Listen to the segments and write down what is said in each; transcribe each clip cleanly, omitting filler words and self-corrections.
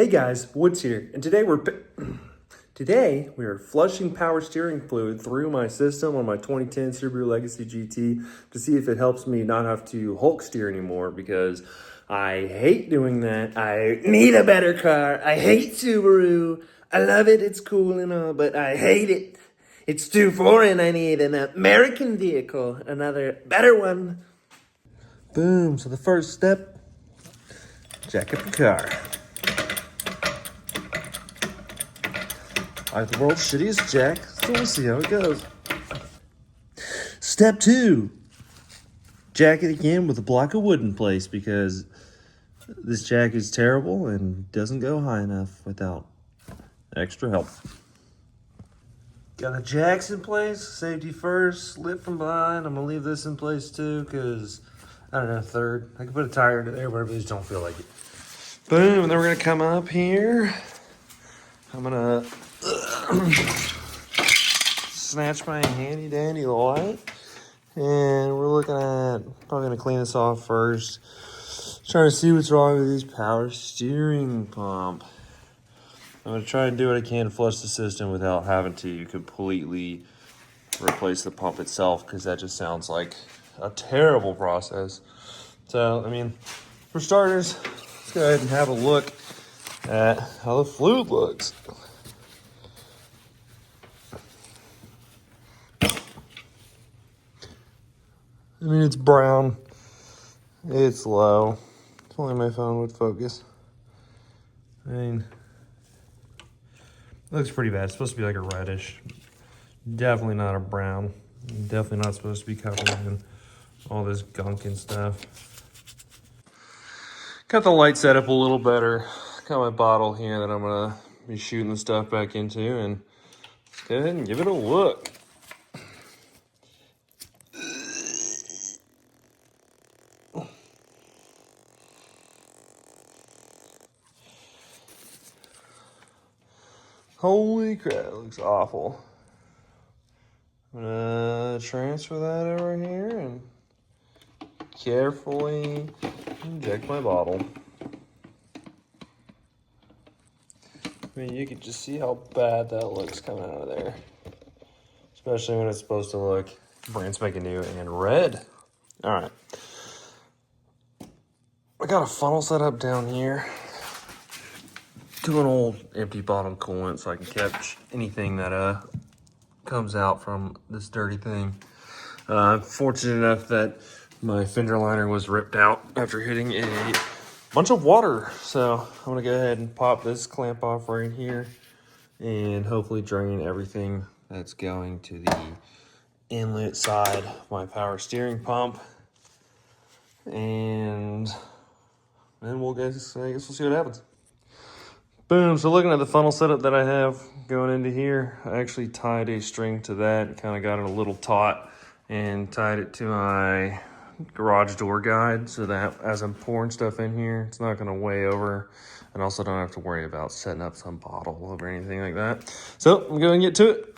Hey guys, Woods here, and today we're flushing power steering fluid through my system on my 2010 Subaru Legacy GT to see if it helps me not have to Hulk steer anymore, because I hate doing that. I need a better car. I hate Subaru. I love it, it's cool and all, but I hate it. It's too foreign. I need an American vehicle, another better one. Boom, so the first step, jack up the car. I have the world's shittiest jack, so we'll see how it goes. Step 2, jack it again with a block of wood in place, because this jack is terrible and doesn't go high enough without extra help. Got the jacks in place, safety first, lip from behind. I'm gonna leave this in place too, because I don't know, third. I can put a tire into there, but I just don't feel like it. Boom, and then we're gonna come up here. I'm gonna snatch my handy dandy light, and we're looking at, probably gonna clean this off first. Trying to see what's wrong with this power steering pump. I'm gonna try and do what I can to flush the system without having to completely replace the pump itself, because that just sounds like a terrible process. So, I mean, for starters, let's go ahead and have a look at how the fluid looks. I mean, it's brown, it's low. If only my phone would focus. I mean, it looks pretty bad. It's supposed to be like a reddish. Definitely not a brown. Definitely not supposed to be covered in all this gunk and stuff. Got the light set up a little better. Got my bottle here that I'm gonna be shooting the stuff back into, and let's go ahead and give it a look. Holy crap, it looks awful. I'm gonna transfer that over here and carefully inject my bottle. I mean, you can just see how bad that looks coming out of there. Especially when it's supposed to look brand spanking new and red. All right. I got a funnel set up down here to an old empty bottom coolant, so I can catch anything that comes out from this dirty thing. I'm fortunate enough that my fender liner was ripped out after hitting a bunch of water. So I'm gonna go ahead and pop this clamp off right here and hopefully drain everything that's going to the inlet side of my power steering pump. And then I guess we'll see what happens. Boom, so looking at the funnel setup that I have going into here, I actually tied a string to that, kind of got it a little taut, and tied it to my garage door guide, so that as I'm pouring stuff in here, it's not gonna weigh over, and also don't have to worry about setting up some bottle or anything like that. So I'm going to get to it.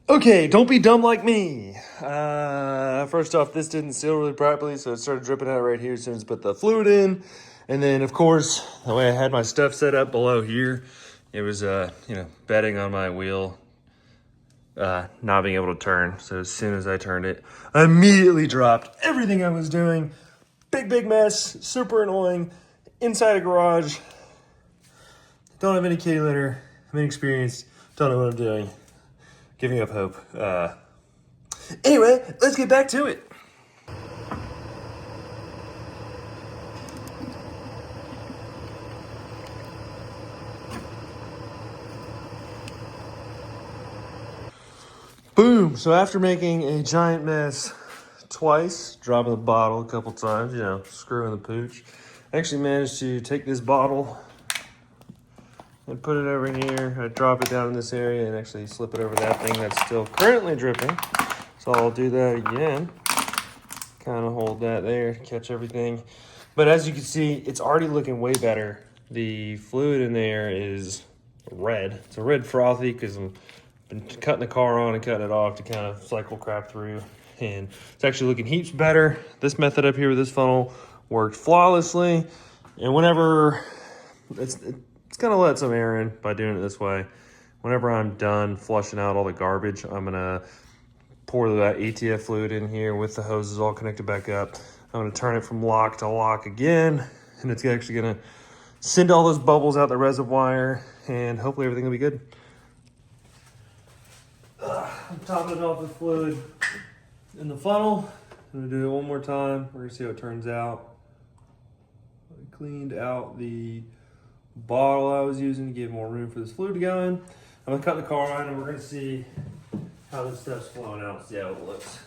Okay, don't be dumb like me. First off, this didn't seal really properly, so it started dripping out right here as soon as I put the fluid in. And then, of course, the way I had my stuff set up below here, it was, bedding on my wheel, not being able to turn. So as soon as I turned it, I immediately dropped everything I was doing. Big mess, super annoying, inside a garage. Don't have any kitty litter, I'm inexperienced, don't know what I'm doing. Giving up hope. Anyway, let's get back to it. Boom, so after making a giant mess twice, dropping the bottle a couple times, screwing the pooch, I actually managed to take this bottle and put it over here. I drop it down in this area and actually slip it over that thing that's still currently dripping. So I'll do that again. Kind of hold that there, catch everything. But as you can see, it's already looking way better. The fluid in there is red. It's a red frothy because I'm been cutting the car on and cutting it off to kind of cycle crap through. And it's actually looking heaps better. This method up here with this funnel worked flawlessly. And whenever it's gonna let some air in by doing it this way. Whenever I'm done flushing out all the garbage, I'm gonna pour that ATF fluid in here with the hoses all connected back up. I'm gonna turn it from lock to lock again, and it's actually gonna send all those bubbles out the reservoir, and hopefully everything will be good. I'm topping it off with fluid in the funnel. I'm gonna do it one more time. We're gonna see how it turns out. I cleaned out the bottle I was using to give more room for this fluid to go in. I'm gonna cut the car on and we're gonna see how this stuff's flowing out, see how it looks.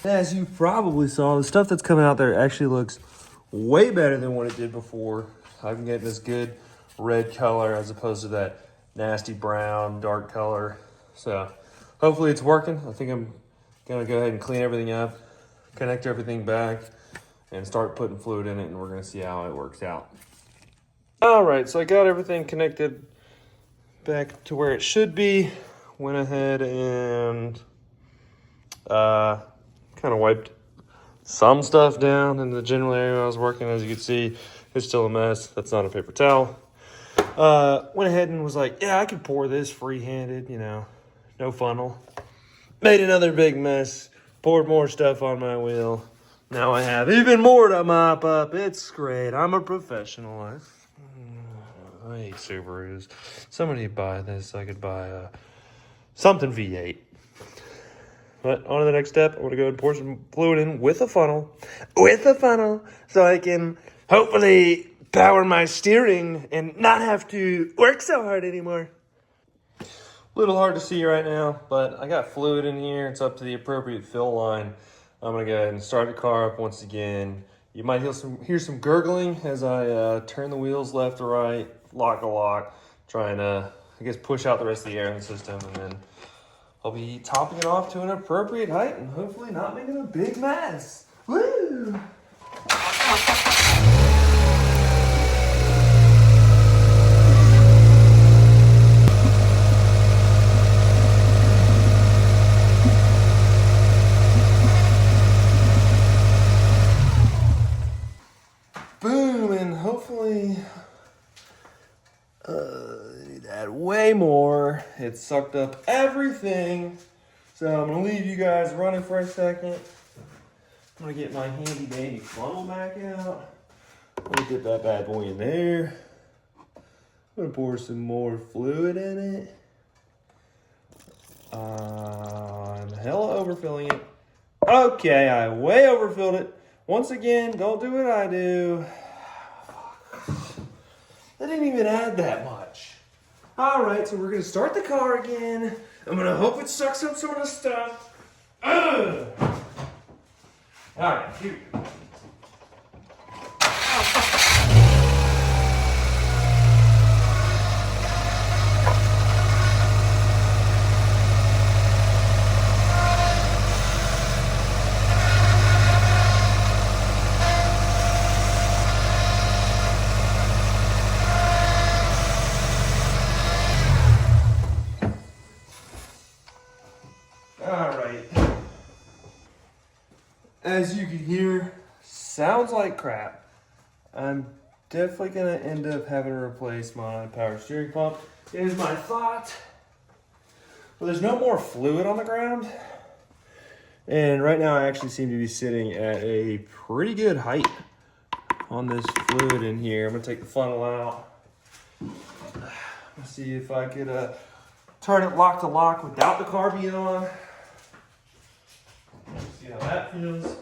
As you probably saw, the stuff that's coming out there actually looks way better than what it did before. I'm getting this good red color as opposed to that nasty brown, dark color. So hopefully it's working. I think I'm gonna go ahead and clean everything up, connect everything back, and start putting fluid in it, and we're gonna see how it works out. All right, so I got everything connected back to where it should be. Went ahead and kind of wiped some stuff down in the general area I was working. As you can see, it's still a mess. That's not a paper towel. Went ahead and was like, yeah, I could pour this free-handed, you know, no funnel. Made another big mess. Poured more stuff on my wheel. Now I have even more to mop up. It's great. I'm a professional. I hate Subarus. Somebody buy this. I could buy something V8. But on to the next step. I'm going to go and pour some fluid in with a funnel. So I can hopefully power my steering and not have to work so hard anymore. A little hard to see right now, but I got fluid in here. It's up to the appropriate fill line. I'm going to go ahead and start the car up once again. You might hear some gurgling as I turn the wheels left to right, lock to lock, trying to, I guess, push out the rest of the air in the system, and then I'll be topping it off to an appropriate height and hopefully not making a big mess. Woo! Boom, and hopefully add way more. It sucked up everything. So I'm gonna leave you guys running for a second. I'm gonna get my handy dandy funnel back out. I'm gonna dip that bad boy in there. I'm gonna pour some more fluid in it. I'm hella overfilling it. Okay, I way overfilled it. Once again, don't do what I do. I didn't even add that much. All right, so we're gonna start the car again. I'm gonna hope it sucks up some of the stuff. Ugh. All right, here we go. As you can hear, sounds like crap. I'm definitely gonna end up having to replace my power steering pump, is my thought. Well, there's no more fluid on the ground. And right now I actually seem to be sitting at a pretty good height on this fluid in here. I'm gonna take the funnel out. Let's see if I could turn it lock to lock without the car being on. See how that feels.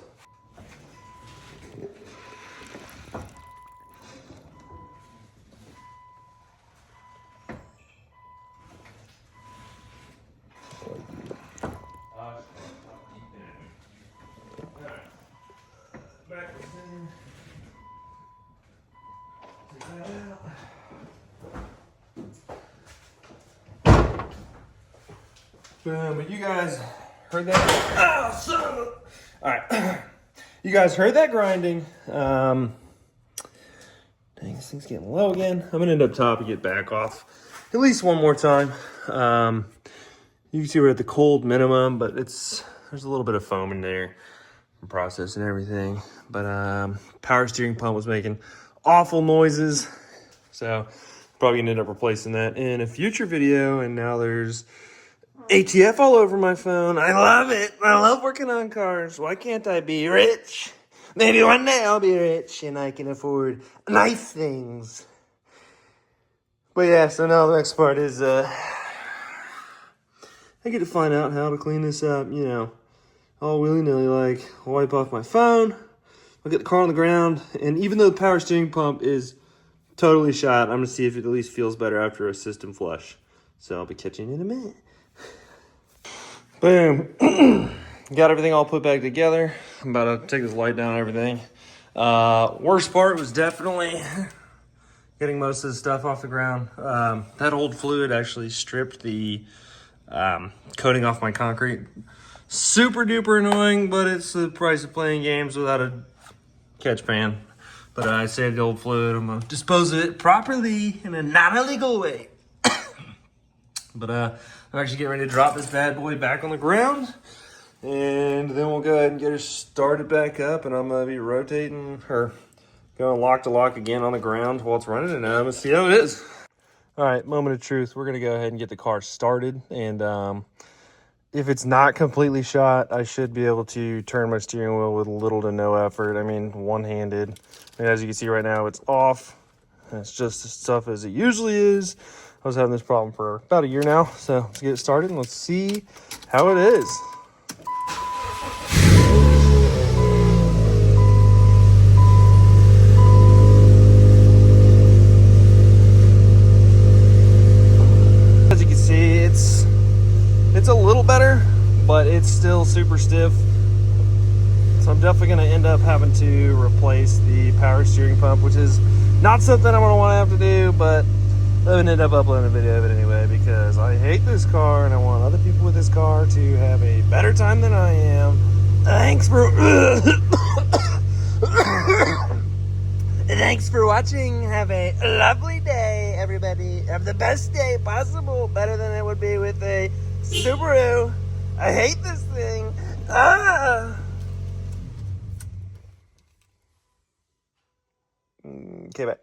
Back to center. Take that out. Boom, but you guys heard that? Oh, son of a... All right. You guys heard that grinding. Dang, this thing's getting low again. I'm gonna end up top and get back off at least one more time. You can see we're at the cold minimum, but there's a little bit of foam in there from process and everything. But power steering pump was making awful noises, so probably gonna end up replacing that in a future video. And now there's ATF all over my phone. I love it. I love working on cars. Why can't I be rich? Maybe one day I'll be rich and I can afford nice things. But yeah, so now the next part is I get to find out how to clean this up, you know, all willy-nilly. Like, I'll wipe off my phone, I'll get the car on the ground, and even though the power steering pump is totally shot, I'm gonna see if it at least feels better after a system flush. So I'll be catching you in a minute. Boom. Got everything all put back together. I'm about to take this light down and everything. Worst part was definitely getting most of the stuff off the ground. That old fluid actually stripped the coating off my concrete. Super duper annoying, but it's the price of playing games without a catch pan. But I saved the old fluid. I'm gonna dispose of it properly in a non-illegal way. But I'm actually getting ready to drop this bad boy back on the ground, and then we'll go ahead and get her started back up, and I'm gonna be rotating her, going lock to lock again on the ground while it's running, and I'm gonna see how it is. All right, moment of truth. We're gonna go ahead and get the car started, and if it's not completely shot, I should be able to turn my steering wheel with little to no effort. I mean, one-handed. And as you can see right now, it's off. It's just as tough as it usually is. I was having this problem for about a year now, so let's get it started and let's see how it is. As you can see, it's a little better, but it's still super stiff. So I'm definitely going to end up having to replace the power steering pump, which is not something I'm going to want to have to do, but I'm going to end up uploading a video of it anyway because I hate this car and I want other people with this car to have a better time than I am. Thanks for Thanks for watching. Have a lovely day, everybody. Have the best day possible, better than it would be with a Subaru. I hate this thing. Okay, bye.